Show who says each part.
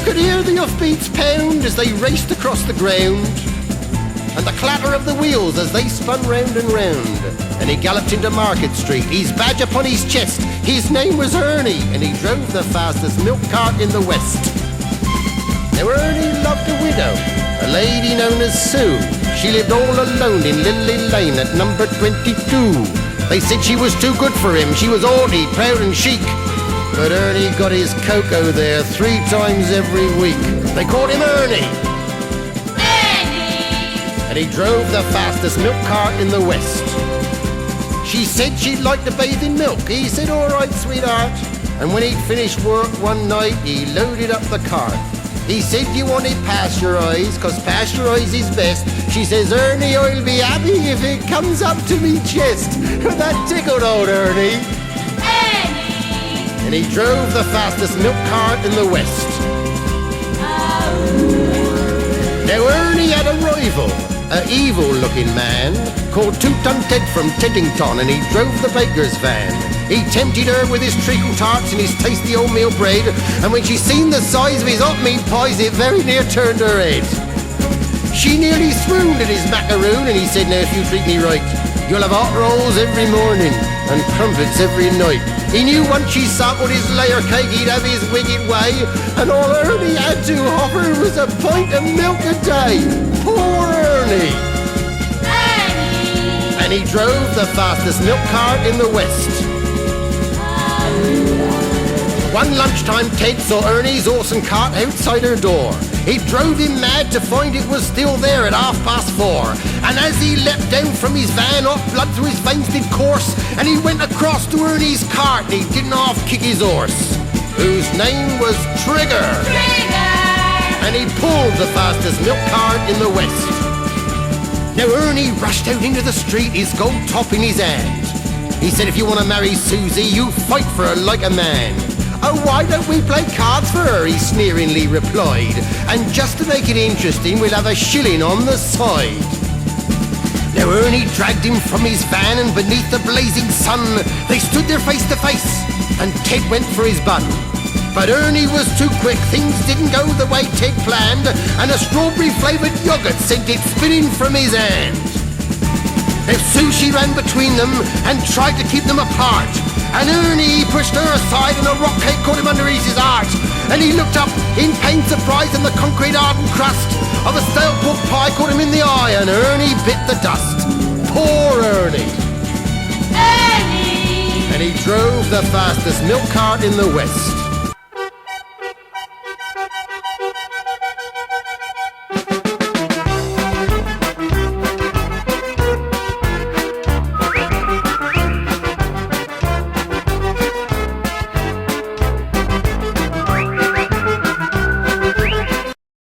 Speaker 1: could hear the hoofbeats pound as they raced across the ground, and the clatter of the wheels as they spun round and round. And he galloped into Market Street, his badge upon his chest. His name was Ernie, and he drove the fastest milk cart in the West. Now Ernie loved a widow, a lady known as Sue. She lived all alone in Lily Lane at number 22. They said she was too good for him. She was haughty, proud and chic. But Ernie got his cocoa there 3 times every week. They called him Ernie. And he drove the fastest milk cart in the West. She said she'd like to bathe in milk. He said, all right, sweetheart. And when he'd finished work one night, he loaded up the cart. He said, you want it pasteurized, 'cause pasteurized is best. She says, Ernie, I'll be happy if it comes up to me chest. That tickled old Ernie. And he drove the fastest milk cart in the West. Now Ernie had a rival, an evil-looking man called Two-Ton Ted from Teddington, and he drove the baker's van. He tempted her with his treacle tarts and his tasty oatmeal bread, and when she seen the size of his hot meat pies, it very near turned her head. She nearly swooned at his macaroon, and he said, now if you treat me right, you'll have hot rolls every morning and crumpets every night. He knew once she sampled his layer cake, he'd have his wicked way, and all Ernie had to offer was a pint of milk a day. Poor Ernie! And he drove the fastest milk cart in the West. One lunchtime, Ted saw Ernie's awesome cart outside her door. It drove him mad to find it was still there at 4:30. And as he leapt down from his van, hot blood through his veins did course, and he went across to Ernie's cart, and he didn't half kick his horse, whose name was Trigger. And he pulled the fastest milk cart in the West. Now Ernie rushed out into the street, his gold top in his hand. He said, if you want to marry Susie, you fight for her like a man. Oh, why don't we play cards for her, he sneeringly replied. And just to make it interesting, we'll have a shilling on the side. Now Ernie dragged him from his van, and beneath the blazing sun, they stood there face to face, and Ted went for his bun. But Ernie was too quick, things didn't go the way Ted planned, and a strawberry-flavoured yoghurt sent it spinning from his hand. Now Susie ran between them and tried to keep them apart, and Ernie pushed her aside, and a rock cake caught him under his heart. And he looked up in pained surprise, and the concrete hardened crust of a stale pork pie caught him in the eye, and Ernie bit the dust. Poor Ernie! And he drove the fastest milk cart in the West.